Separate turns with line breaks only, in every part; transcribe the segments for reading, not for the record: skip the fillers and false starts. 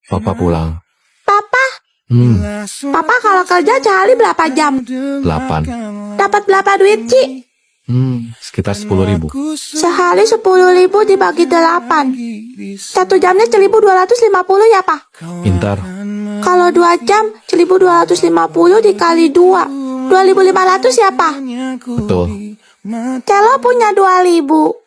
Papa pulang.
Papa,
Hmm,
Papa kalau kerja sehari berapa jam?
8.
Dapat berapa duit, Ci?
Sekitar 10.000.
Sehari 10.000 dibagi 8. 1 jamnya 1.250 ya, Pak?
Pintar.
Kalau 2 jam, 1.250 dikali 2. 2.500 ya, Pak?
Betul.
Celo punya 2.000.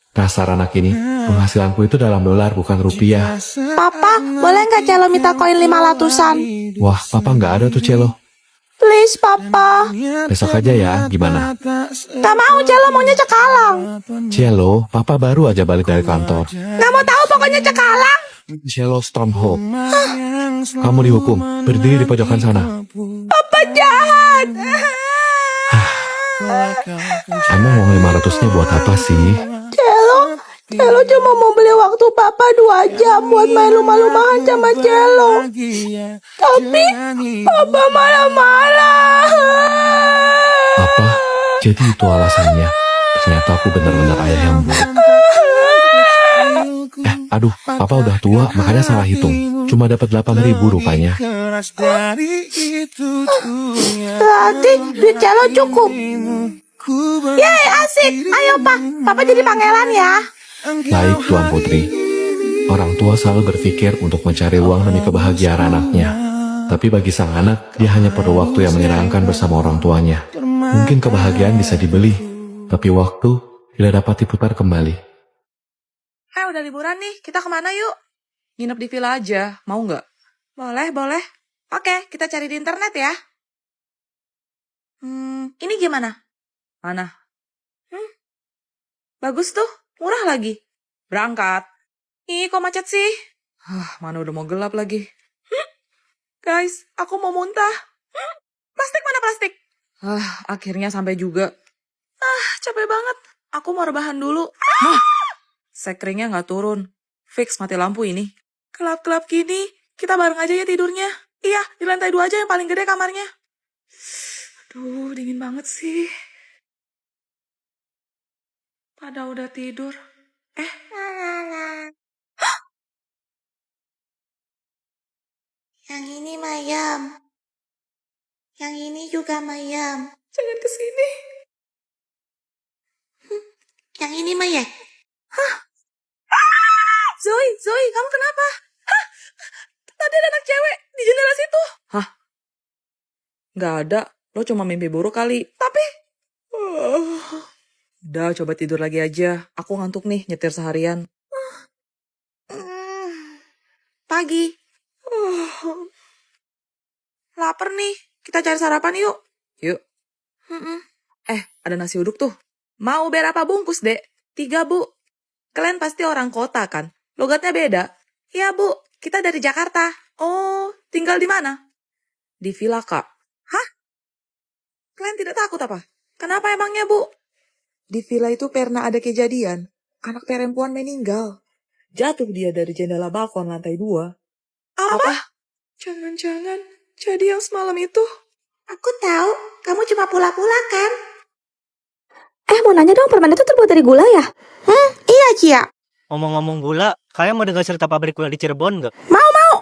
Dasar anak ini, penghasilanku itu dalam dolar bukan rupiah.
Papa, boleh nggak Celo minta koin 500-an?
Wah, papa nggak ada tuh celo.
Please, Papa.
Besok aja ya, gimana?
Gak mau, Celo maunya cekalang.
Celo, papa baru aja balik dari kantor.
Gak mau tahu, pokoknya cekalang.
Celo Stormhawk. Kamu dihukum, berdiri di pojokan sana.
Papa jahat.
Emang uang 500-nya buat apa sih?
Celo cuma mau beli waktu Papa 2 jam buat main lumah-lumahan sama Celo. Tapi Papa marah-marah.
Apa? Jadi itu alasannya. Ternyata aku benar-benar ayah yang buruk. Aduh, papa udah tua, makanya salah hitung. Cuma dapat 8.000 rupanya.
Berarti duit Celo cukup. Yeay, asik. Ayo, Pak. Papa jadi pangeran ya.
Baik, Tuan Putri. Orang tua selalu berpikir untuk mencari uang demi kebahagiaan anaknya. Tapi bagi sang anak, dia hanya perlu waktu yang menyenangkan bersama orang tuanya. Mungkin kebahagiaan bisa dibeli, tapi waktu tidak dapat diputar kembali.
Hai, udah liburan nih. Kita kemana yuk? Nginep di villa aja. Mau nggak? Boleh. Oke, kita cari di internet ya. Ini gimana? Mana? Bagus tuh. Murah lagi. Berangkat. Ih, kok macet sih? Mana udah mau gelap lagi. Guys, aku mau muntah. Plastik mana plastik? Akhirnya sampai juga. Capek banget. Aku mau rebahan dulu. Sekringnya nggak turun. Fix mati lampu ini. Gelap-gelap gini, kita bareng aja ya tidurnya. Iya, di lantai 2 aja yang paling gede kamarnya. Aduh, dingin banget sih. Pada udah tidur.
Yang ini mayam. Yang ini juga mayam.
Jangan kesini.
Yang ini mayat.
Zoe, kamu kenapa? Tadi ada anak cewek di jendela situ. Nggak ada. Lo cuma mimpi buruk kali. Tapi... Udah, coba tidur lagi aja. Aku ngantuk nih, nyetir seharian.
Pagi.
Laper nih. Kita cari sarapan yuk. Yuk. Ada nasi uduk tuh. Mau berapa bungkus, Dek? 3, Bu. Kalian pasti orang kota, kan? Logatnya beda. Iya, Bu. Kita dari Jakarta. Oh, tinggal di mana? Di villa, Kak. Hah? Kalian tidak takut apa? Kenapa emangnya, Bu? Di villa itu pernah ada kejadian. Anak perempuan meninggal. Jatuh dia dari jendela balkon lantai 2. Apa? Jangan-jangan jadi yang semalam itu.
Aku tahu, kamu cuma pula-pula kan?
Mau nanya dong, permen itu terbuat dari gula ya?
Iya, Cia.
Ngomong-ngomong gula, kalian mau dengar cerita pabrik gula di Cirebon nggak?
Mau.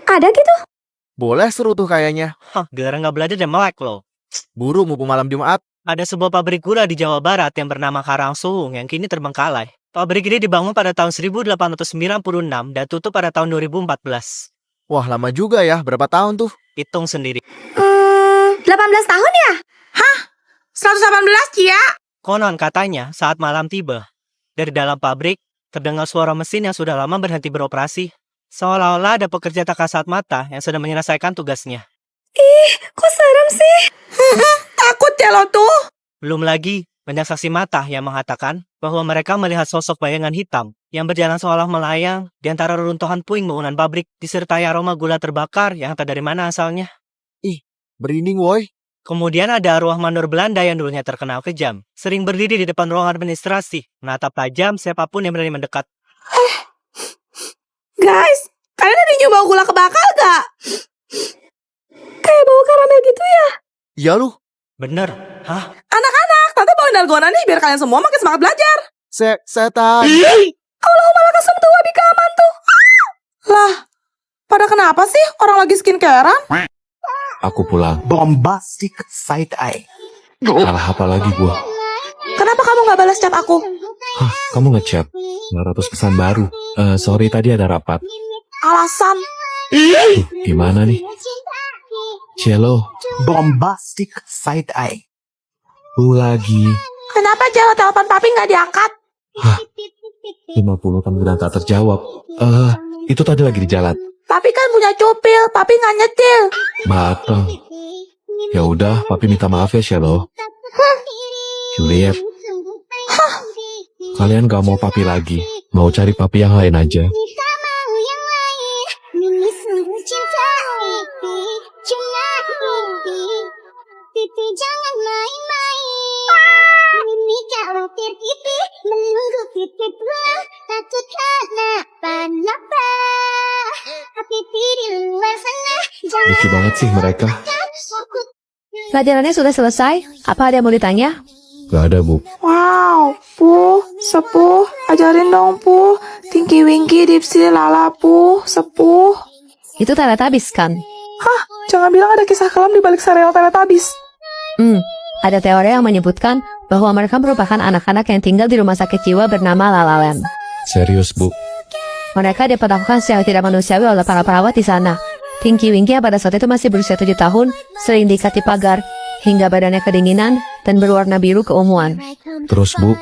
Ada gitu?
Boleh, seru tuh kayaknya.
Gara nggak belajar dan melek loh.
Buru mumpung malam Jumat.
Ada sebuah pabrik gula di Jawa Barat yang bernama Karangsuung yang kini terbengkalai. Pabrik ini dibangun pada tahun 1896 dan tutup pada tahun 2014.
Wah, lama juga ya. Berapa tahun tuh?
Hitung sendiri.
18 tahun ya?
118, Cia.
Konon katanya saat malam tiba, dari dalam pabrik terdengar suara mesin yang sudah lama berhenti beroperasi. Seolah-olah ada pekerja tak kasat mata yang sedang menyelesaikan tugasnya.
Kok serem sih?
Takut Celo tuh.
Belum lagi, banyak saksi mata yang mengatakan bahwa mereka melihat sosok bayangan hitam yang berjalan seolah melayang di antara reruntuhan puing bangunan pabrik disertai aroma gula terbakar yang entah dari mana asalnya.
Merinding, woi.
Kemudian ada arwah mandor Belanda yang dulunya terkenal kejam, sering berdiri di depan ruang administrasi, menatap tajam siapapun yang berani mendekat.
Guys, kalian ada nyoba gula kebakar gak?
Kayak bau karamel gitu ya?
Iya lu.
Bener? Hah?
Anak-anak, tante bawain dalgona nih biar kalian semua makin semangat belajar.
Setan.
Allahumma lakasum tuh wabi keaman tuh.
Lah,
Pada kenapa sih orang lagi skincarean?
Aku pulang.
Bombastic side eye.
Salah apa lagi gua?
Kenapa kamu gak balas chat aku?
Hah, kamu ngechat? 900 pesan baru. Sorry tadi ada rapat.
Alasan.
Gimana nih? Cello,
Bombastic side eye.
lu lagi.
Kenapa Cello telepon papi gak diangkat?
50 panggilan tak terjawab. Itu tadi lagi di jalan.
Papi kan punya cupil, papi gak nyetil.
Mateng. Ya udah, papi minta maaf ya, Cello. Juliet, kalian gak mau papi lagi. Mau cari papi yang lain aja. Lucu banget sih mereka.
Pelajarannya sudah selesai? Apa ada yang mau ditanya?
Gak ada, Bu.
Wow, Puh, Sepuh, ajarin dong Puh. Tinky Winky, Dipsy, Lala, Puh, Sepuh.
Itu Teletubbies kan?
Jangan bilang ada kisah kelam di balik serial Teletubbies.
Ada teori yang menyebutkan bahwa mereka merupakan anak-anak yang tinggal di rumah sakit jiwa bernama La La Land.
Serius, Bu.
Mereka diperlakukan secara tidak manusiawi oleh para perawat di sana. Tinky Winky yang pada saat itu masih berusia 7 tahun, sering diikat di pagar, hingga badannya kedinginan dan berwarna biru keunguan.
Terus, Bu,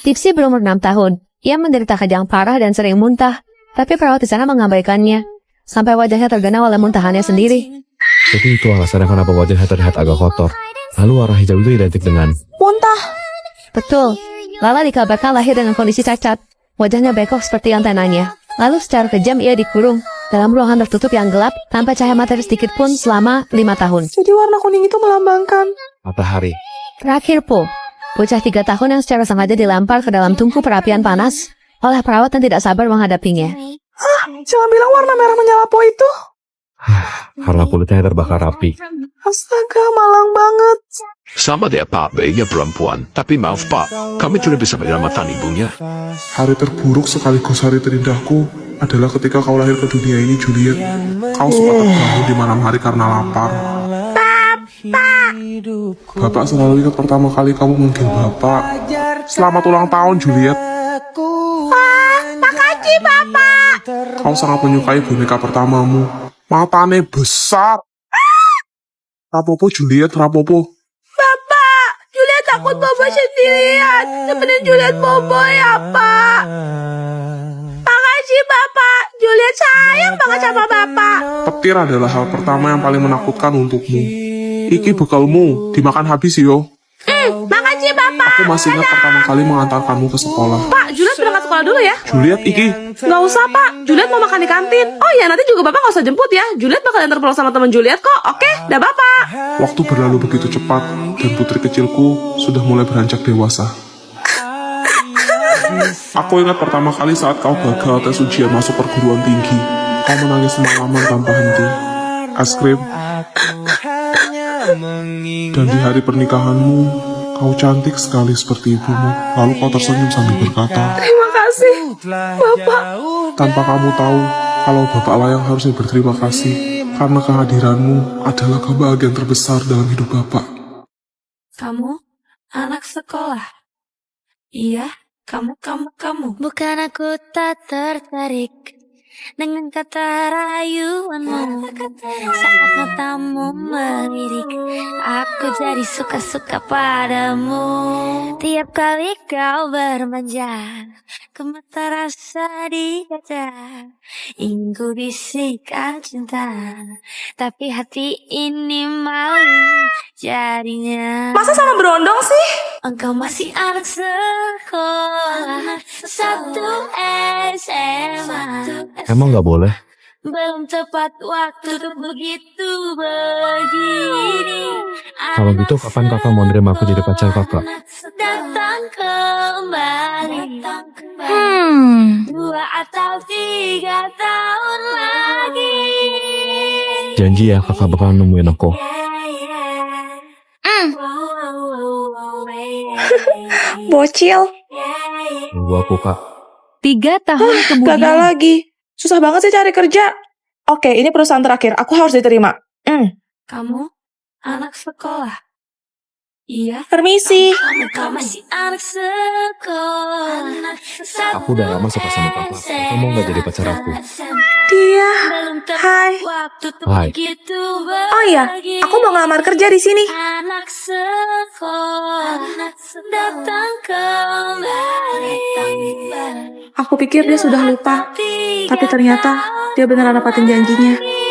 Dipsy berumur 6 tahun. Ia menderita kejang parah dan sering muntah, tapi perawat di sana mengabaikannya, sampai wajahnya tergenang oleh muntahannya sendiri.
jadi itu alasannya kenapa wajahnya terlihat agak kotor. Lalu warna hijau itu identik dengan...
Muntah.
Betul, Lala dikabarkan lahir dengan kondisi cacat. Wajahnya bengkok seperti antenanya. Lalu secara kejam ia dikurung dalam ruangan tertutup yang gelap tanpa cahaya matahari sedikit pun selama 5 tahun.
Jadi warna kuning itu melambangkan.
matahari.
Terakhir, Po, bocah 3 tahun yang secara sengaja dilempar ke dalam tungku perapian panas oleh perawat yang tidak sabar menghadapinya.
Jangan bilang warna merah menyala Po itu.
Karena kulitnya terbakar api.
Astaga, malang banget.
Sama dia Pak, bayinya perempuan. Tapi maaf Pak, kami tidak bisa menyelamatkan ibunya.
Hari terburuk sekaligus hari terindahku adalah ketika kau lahir ke dunia ini, Juliet. Kau suka terbangun di malam hari karena lapar. Bapak selalu ingat pertama kali kamu manggil Bapak. Selamat ulang tahun, Juliet.
Makasih, Bapak.
Kau sangat menyukai boneka pertamamu. Matane besar. Rapopo, Juliet, rapopo.
Bapak, Juliet takut Bobo sendirian. Temenin Juliet Bobo ya, Pak. Makasih, Bapak. Juliet sayang banget sama Bapak.
Petir adalah hal pertama yang paling menakutkan untukmu. Iki bekalmu, dimakan habis yo.
Makasih, Bapak.
Aku masih ingat pertama kali mengantarkanmu ke sekolah.
Pak, Juliet berangkat sekolah dulu ya.
Juliet, iki.
Nggak usah, Pak. Juliet mau makan di kantin. Oh iya, nanti juga Bapak nggak usah jemput ya. Juliet bakal antar pulang sama teman Juliet kok. Oke, dah Bapak.
Waktu berlalu begitu cepat, dan putri kecilku sudah mulai beranjak dewasa. Aku ingat pertama kali saat kau gagal tes ujian masuk perguruan tinggi. Kau menangis semalaman tanpa henti. Es krim. Dan di hari pernikahanmu, kau cantik sekali seperti ibumu. Lalu kau tersenyum sambil berkata,
Terima kasih, Bapak.
tanpa kamu tahu kalau Bapak lah yang harusnya berterima kasih. Karena kehadiranmu adalah kebahagiaan terbesar dalam hidup Bapak.
Kamu anak sekolah. Iya, kamu. Bukan aku tak tertarik dengan kata rayuanmu. Saat matamu melirik, aku jadi suka-suka padamu. Tiap kali kau bermanja, ku mata rasa di kaca. Ingin ku bisikan cinta, tapi hati ini malu jadinya.
Masa sama berondong sih?
Engkau masih anak sekolah, satu SMA.
Emang nggak boleh?
Belum tepat waktu untuk begitu begini.
Kalau gitu kapan kakak mau nerima aku jadi pacar kakak?
Datang kembali. 2 atau 3 tahun lagi.
Janji ya kakak bakal nemuin aku.
Bocil.
Tunggu aku kak.
3 tahun kemudian.
Gagal lagi. Susah banget sih cari kerja.
Oke, ini perusahaan terakhir. Aku harus diterima.
Kamu anak sekolah. Iya.
Permisi.
Kamu masih anak sekolah.
Aku udah lama suka sama papa. Papa mau nggak jadi pacar aku?
Dia. Hai.
Hai.
Oh iya, aku mau ngelamar kerja di sini.
Anak sekolah datang kembali.
Aku pikir dia sudah lupa, tapi ternyata dia beneran dapatin janjinya.